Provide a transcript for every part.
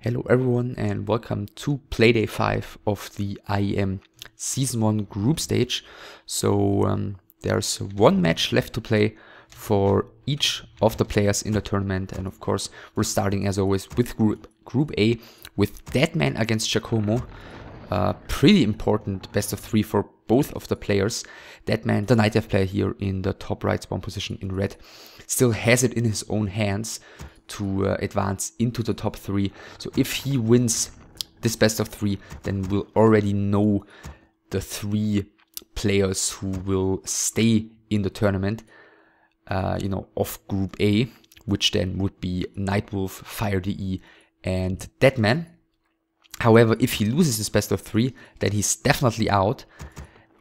Hello everyone and welcome to Playday 5 of the IEM Season 1 group stage. So there's one match left to play for each of the players in the tournament, and of course we're starting as always with Group A with Deadman against Giacomo. Pretty important best of 3 for both of the players. Deadman, the Night Elf player here in the top right spawn position in red, still has it in his own hands to advance into the top 3. So if he wins this best of 3, then we'll already know the 3 players who will stay in the tournament, of Group A, which then would be Nightwolf, FireDE, and Deadman. However, if he loses this best of 3, then he's definitely out,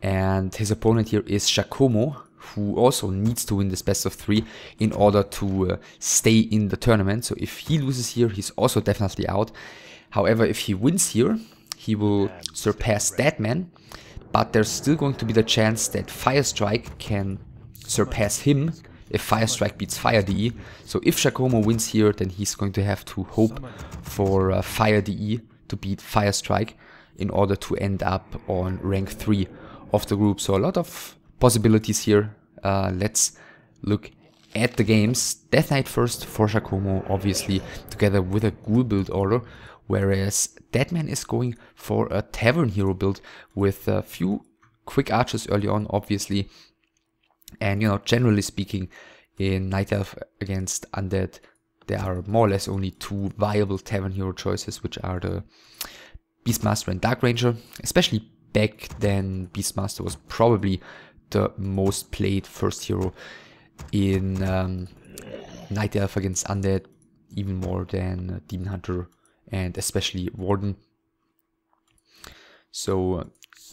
and his opponent here is Giacomo, who also needs to win this best of 3 in order to stay in the tournament. So if he loses here, he's also definitely out. However, if he wins here, he will surpass Deadman, but there's still going to be the chance that Firestrike can surpass him if Firestrike beats FireDE. So if Giacomo wins here, then he's going to have to hope for FireDE to beat Firestrike in order to end up on rank 3 of the group. So a lot of possibilities here. Let's look at the games. Death Knight first for Giacomo, obviously, together with a ghoul build order, whereas Deadman is going for a tavern hero build with a few quick archers early on, obviously. And generally speaking, in Night Elf against Undead, there are more or less only 2 viable tavern hero choices, which are the Beastmaster and Dark Ranger. Especially back then, Beastmaster was probably the most played first hero in Night Elf against Undead, even more than Demon Hunter and especially Warden. So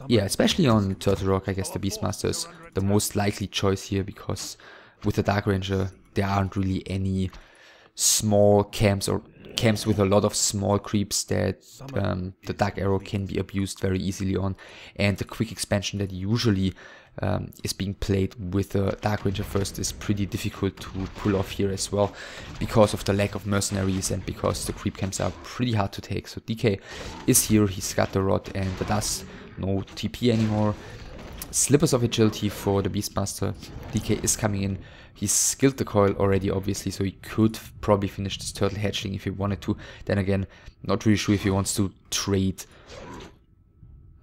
yeah, especially on Turtle Rock, I guess the Beastmaster is the most likely choice here, because with the Dark Ranger there aren't really any small camps or camps with a lot of small creeps that the Dark Arrow can be abused very easily on, and the quick expansion that usually is being played with the Dark Ranger first is pretty difficult to pull off here as well, because of the lack of mercenaries and because the creep camps are pretty hard to take. So DK is here, he's got the rod and the dust, no TP anymore. Slippers of Agility for the Beastmaster. DK is coming in. He's skilled the coil already, obviously, so he could probably finish this turtle hatchling if he wanted to. Then again, not really sure if he wants to trade.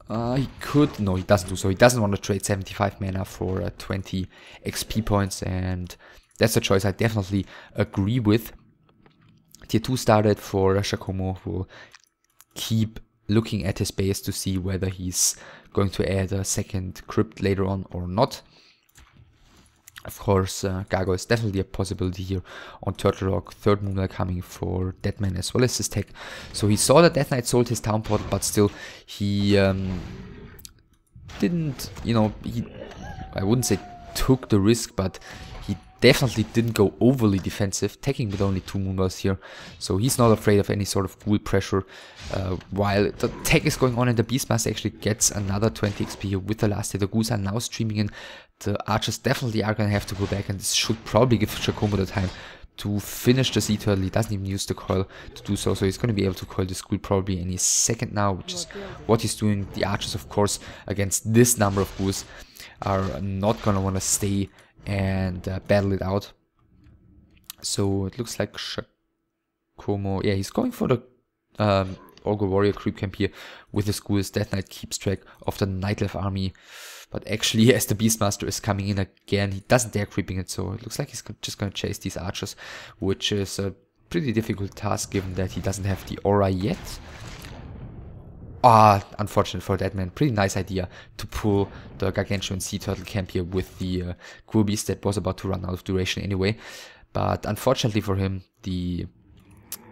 He could. No, he doesn't do so. He doesn't want to trade 75 mana for 20 XP points, and that's a choice I definitely agree with. Tier 2 started for Giacomo, who will keep looking at his base to see whether he's going to add a second crypt later on or not. Of course, Gargo is definitely a possibility here on Turtle Rock. Third Moonlight coming for Deadman as well as his tech. So he saw that Death Knight sold his town portal, but still he didn't, I wouldn't say took the risk, but he definitely didn't go overly defensive, taking with only 2 Moonballs here. So he's not afraid of any sort of ghoul pressure. While the tech is going on and the Beastmaster actually gets another 20 XP here with the last hit. The ghouls are now streaming in. The archers definitely are going to have to go back, and this should probably give Giacomo the time to finish the sea turtle. He doesn't even use the coil to do so, so he's going to be able to coil this ghoul probably any second now, which is what he's doing. The archers, of course, against this number of ghouls are not going to want to stay and battle it out. So it looks like Giacomo, yeah, he's going for the Ogre Warrior creep camp here with his ghouls. Death Knight keeps track of the Night Elf army, but actually as the Beastmaster is coming in again, he doesn't dare creeping it, so it looks like he's just going to chase these archers, which is a pretty difficult task given that he doesn't have the aura yet. Unfortunate for Deadman. Pretty nice idea to pull the Gargantuan Sea Turtle camp here with the Ghoul Beast that was about to run out of duration anyway. But unfortunately for him, the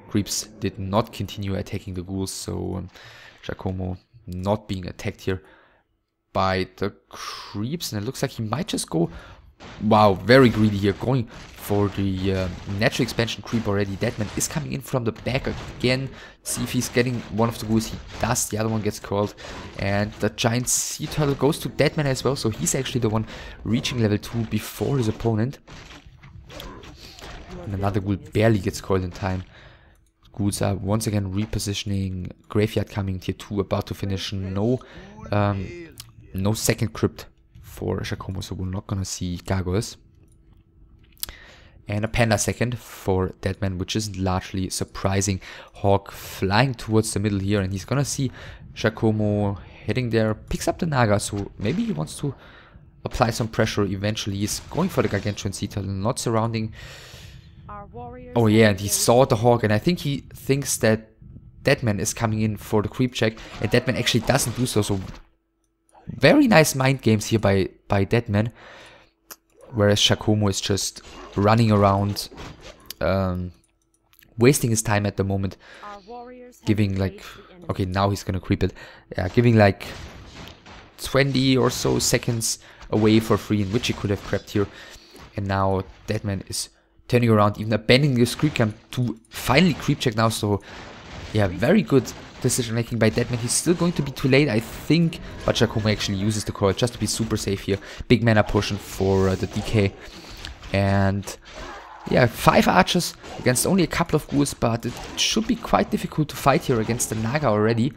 creeps did not continue attacking the ghouls, so Giacomo not being attacked here by the creeps, and it looks like he might just go, wow, very greedy here, going for the natural expansion creep already. Deadman is coming in from the back again. See if he's getting one of the ghouls. He does. The other one gets coiled, and the giant sea turtle goes to Deadman as well, so he's actually the one reaching level 2 before his opponent. And another ghoul barely gets coiled in time. Ghouls are once again repositioning. Graveyard coming, tier 2 about to finish. No second crypt for Giacomo, so we're not gonna see gargoyles. And a panda second for Deadman, which is largely surprising. Hawk flying towards the middle here, and he's gonna see Giacomo heading there, picks up the Naga, so maybe he wants to apply some pressure eventually. He's going for the Gargantuan Sea Turtle, not surrounding. Oh yeah, and he saw the Hawk, and I think he thinks that Deadman is coming in for the creep check, and Deadman actually doesn't do so, so very nice mind games here by Deadman. Whereas Giacomo is just running around, wasting his time at the moment, giving like, okay, now he's gonna creep it, yeah, giving like 20 or so seconds away for free, in which he could have crept here. And now Deadman is turning around, even abandoning this creep camp to finally creep check now. So yeah, very good decision making by Deadman. He's still going to be too late, I think, but Giacomo actually uses the coil just to be super safe here. Big mana potion for the DK. And yeah, 5 archers against only a couple of ghouls, but it should be quite difficult to fight here against the Naga already.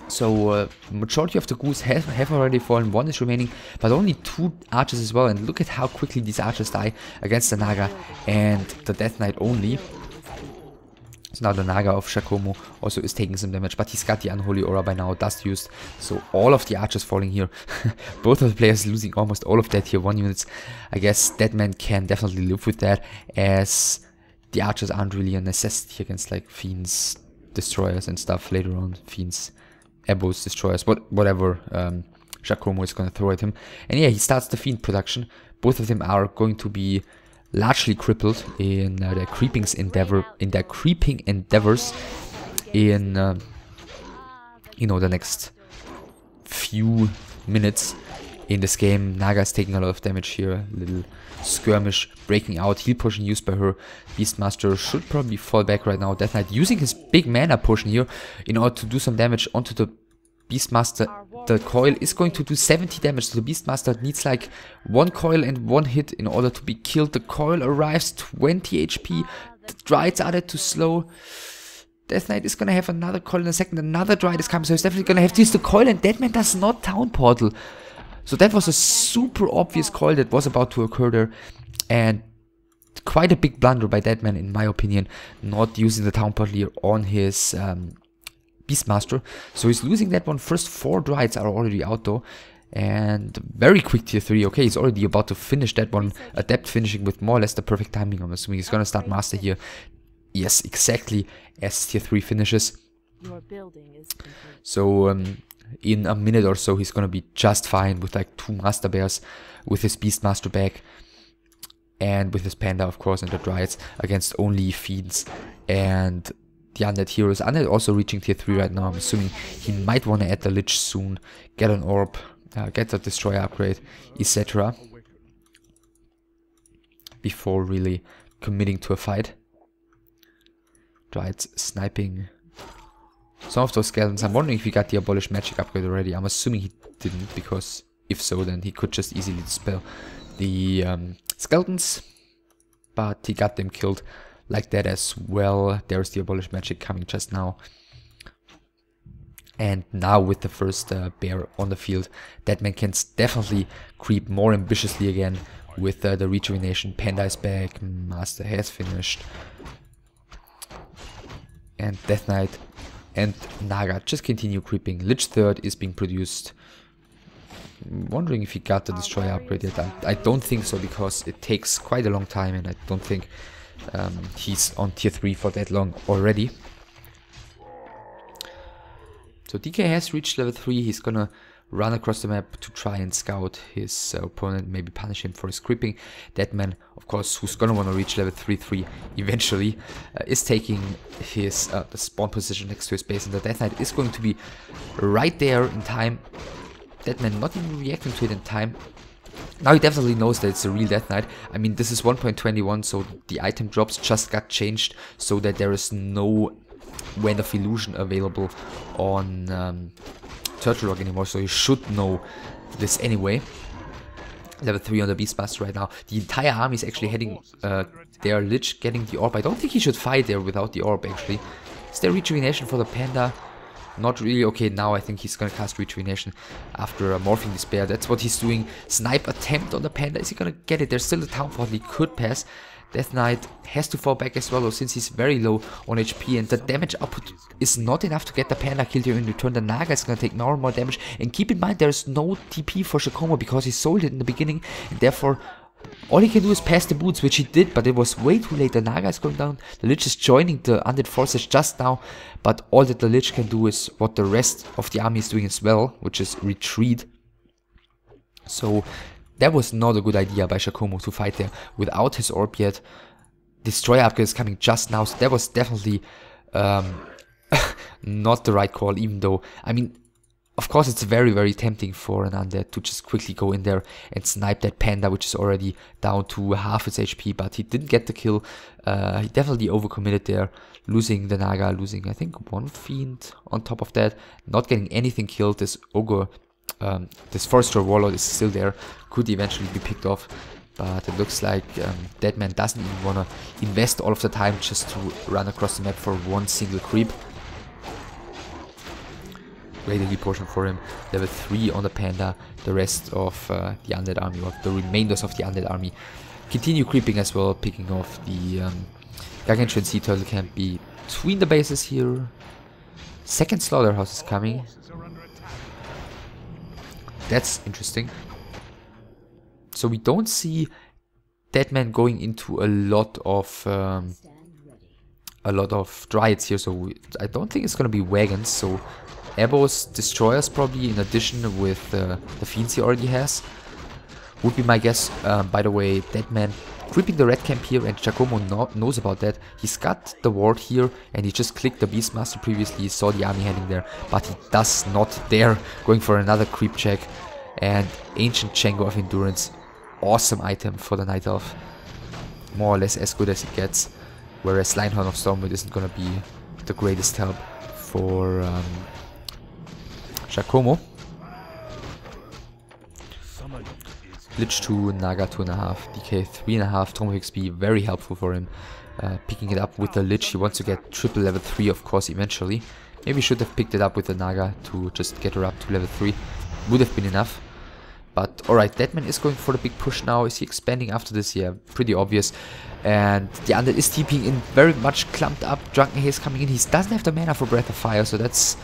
So majority of the ghouls have already fallen, 1 is remaining, but only 2 archers as well. And look at how quickly these archers die against the Naga and the Death Knight only. So now the Naga of Giacomo also is taking some damage, but he's got the Unholy Aura by now, dust used. So all of the archers falling here. Both of the players losing almost all of that tier 1 units. I guess Deadman can definitely live with that, as the archers aren't really a necessity against like Fiends, Destroyers and stuff later on. Fiends, Ebos, Destroyers, whatever Giacomo is going to throw at him. And yeah, he starts the Fiend production. Both of them are going to be largely crippled in their creeping endeavors in you know, the next few minutes in this game. Naga is taking a lot of damage here. Little skirmish breaking out. Heal potion used by her. Beastmaster should probably fall back right now. Death Knight using his big mana potion here in order to do some damage onto the Beastmaster. The coil is going to do 70 damage, so the Beastmaster needs like 1 coil and 1 hit in order to be killed. The coil arrives, 20 HP. The Dryades are there too slow. Death Knight is gonna have another coil in a second. Another Dryad is coming, so he's definitely gonna have to use the coil, and Deadman does not Town Portal. So that was a super obvious coil that was about to occur there, and quite a big blunder by Deadman in my opinion, not using the Town Portal here on his Beastmaster. So he's losing that one. First 4 Dryades are already out though, and very quick tier 3. Okay, he's already about to finish that one. Adept finishing with more or less the perfect timing. I'm assuming he's gonna start Master here. Yes, exactly as tier 3 finishes. So in a minute or so he's gonna be just fine with like 2 Master Bears, with his Beastmaster back, and with his Panda of course, and the Dryads against only Fiends and the Undead Heroes. Undead also reaching tier 3 right now. I'm assuming he might want to add the Lich soon, get an Orb, get the Destroyer upgrade, etc. before really committing to a fight. Dryads sniping some of those skeletons. I'm wondering if he got the Abolish Magic upgrade already. I'm assuming he didn't, because if so, then he could just easily dispel the skeletons, but he got them killed like that as well. There's the Abolish Magic coming just now. And now with the first bear on the field, Deadman can definitely creep more ambitiously again with the Rejuvenation. Panda is back, Master has finished, and Death Knight and Naga just continue creeping. Lich 3rd is being produced. I'm wondering if he got the Destroyer upgrade yet. I don't think so, because it takes quite a long time, and I don't think he's on tier 3 for that long already. So DK has reached level 3. He's gonna run across the map to try and scout his opponent, maybe punish him for his creeping. Deadman, of course, who's gonna want to reach level 3-3 eventually, is taking his the spawn position next to his base, and the Death Knight is going to be right there in time. Deadman not even reacting to it in time. Now he definitely knows that it's a real Death Knight. I mean, this is 1.21, so the item drops just got changed so that there is no Wand of Illusion available on Turtle Rock anymore, so you should know this anyway. Level 3 on the Beastmaster right now. The entire army is actually heading there. Lich getting the orb. I don't think he should fight there without the orb, actually. Is there rejuvenation for the panda? Not really. Okay, now I think he's gonna cast rejuvenation after Morphing Despair. That's what he's doing. Snipe attempt on the panda. Is he gonna get it? There's still a town portal he could pass. Death Knight has to fall back as well, though, since he's very low on HP, and the damage output is not enough to get the panda killed here in return. The Naga is gonna take more and more damage, and keep in mind there's no TP for Giacomo because he sold it in the beginning, and therefore all he can do is pass the boots, which he did, but it was way too late. The Naga is going down. The Lich is joining the undead forces just now, but all that the Lich can do is what the rest of the army is doing as well, which is retreat. So that was not a good idea by Giacomo to fight there without his orb yet. Destroyer upgrade is coming just now, so that was definitely not the right call, even though, I mean, of course it's very, very tempting for an undead to just quickly go in there and snipe that panda, which is already down to half its HP, but he didn't get the kill. He definitely overcommitted there, losing the Naga, losing I think one fiend on top of that, not getting anything killed. This ogre, this Forester Warlord is still there, could eventually be picked off, but it looks like Deadman doesn't even want to invest all of the time just to run across the map for one single creep. Great heal portion for him, level 3 on the panda. The rest of the undead army, or the remainders of the undead army, continue creeping as well, picking off the Gargantuan Sea Turtle camp between the bases here. Second slaughterhouse is coming. That's interesting. So we don't see Deadman going into a lot of Dryads here, so I don't think it's gonna be wagons. So Abbo's Destroyers probably, in addition with the fiends he already has, would be my guess. By the way, Deadman creeping the red camp here, and Giacomo knows about that. He's got the ward here, and he just clicked the Beastmaster previously. He saw the army heading there, but he does not dare going for another creep check. And Ancient Django of Endurance, awesome item for the Night Elf, more or less as good as it gets. Whereas Linehorn of Stormwind isn't gonna be the greatest help for Giacomo. Lich 2, Naga 2.5, DK 3.5, Tomo XP, very helpful for him. Picking it up with the Lich, he wants to get triple level 3 of course eventually. Maybe should have picked it up with the Naga to just get her up to level 3. Would have been enough. But alright, Deadman is going for the big push now. Is he expanding after this? Yeah, pretty obvious. And the undead is TPing in, very much clumped up. Drunken Haze coming in. He doesn't have the mana for Breath of Fire, so that's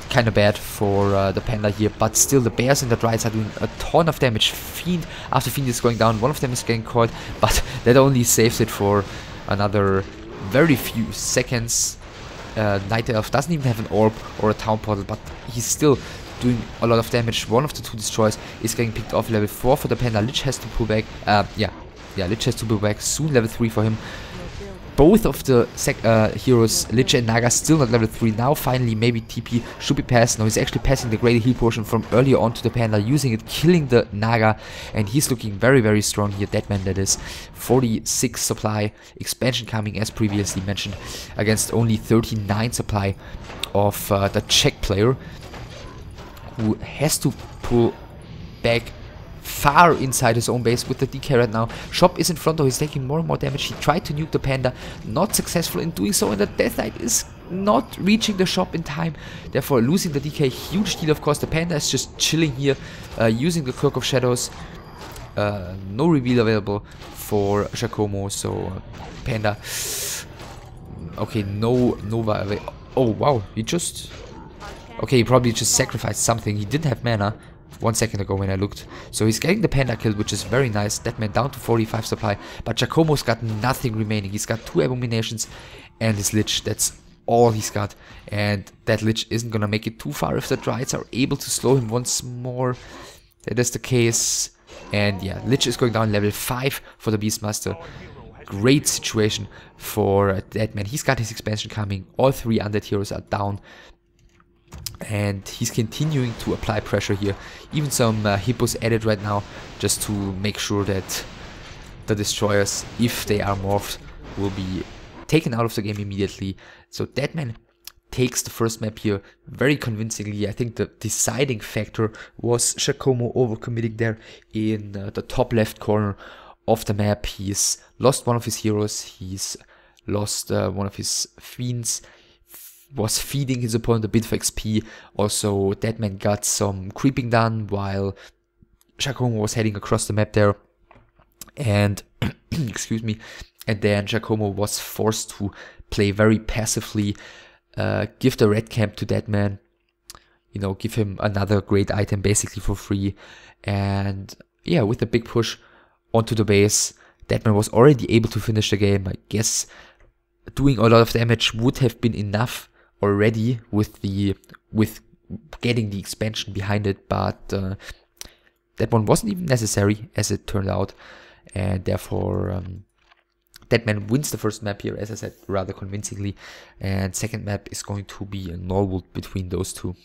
kind of bad for the panda here. But still, the bears and the dryads are doing a ton of damage. Fiend after Fiend is going down. One of them is getting caught, but that only saves it for another very few seconds. Night Elf doesn't even have an orb or a town portal, but he's still doing a lot of damage. One of the two destroyers is getting picked off. Level 4 for the panda. Lich has to pull back. Lich has to pull back soon. Level 3 for him. Both of the heroes, Lich and Naga, still not level 3. Now finally maybe TP should be passed. Now he's actually passing the greater heal portion from earlier on to the panda, using it, killing the Naga, and he's looking very, very strong here. Deadman, that is. 46 supply, expansion coming as previously mentioned, against only 39 supply of the Czech player, who has to pull back far inside his own base with the DK right now. Shop is in front though, he's taking more and more damage. He tried to nuke the panda, not successful in doing so, and the Death Knight is not reaching the shop in time, therefore losing the DK. Huge deal of course. The panda is just chilling here, using the Cloak of Shadows. No reveal available for Giacomo, so panda. Okay, no Nova available. Oh wow, he just... Okay, he probably just sacrificed something. He didn't have mana 1 second ago when I looked. So he's getting the panda killed, which is very nice. Deadman down to 45 supply. But Giacomo's got nothing remaining. He's got 2 Abominations and his Lich. That's all he's got. And that Lich isn't gonna make it too far if the Dryads are able to slow him once more. That is the case. And yeah, Lich is going down level 5 for the Beastmaster. Great situation for Deadman. He's got his expansion coming. All 3 undead heroes are down. And he's continuing to apply pressure here. Even some hippos added right now, just to make sure that the destroyers, if they are morphed, will be taken out of the game immediately. So Deadman takes the first map here very convincingly. I think the deciding factor was Giacomo overcommitting there in the top left corner of the map. He's lost one of his heroes, he's lost one of his fiends, was feeding his opponent a bit of XP. Also, Deadman got some creeping done while Giacomo was heading across the map there. And, excuse me, and then Giacomo was forced to play very passively, give the red camp to Deadman, you know, give him another great item basically for free. And yeah, with a big push onto the base, Deadman was already able to finish the game. I guess doing a lot of damage would have been enough already with getting the expansion behind it, but that one wasn't even necessary as it turned out, and therefore Deadman wins the first map here, as I said, rather convincingly, and second map is going to be a Norwood between those two.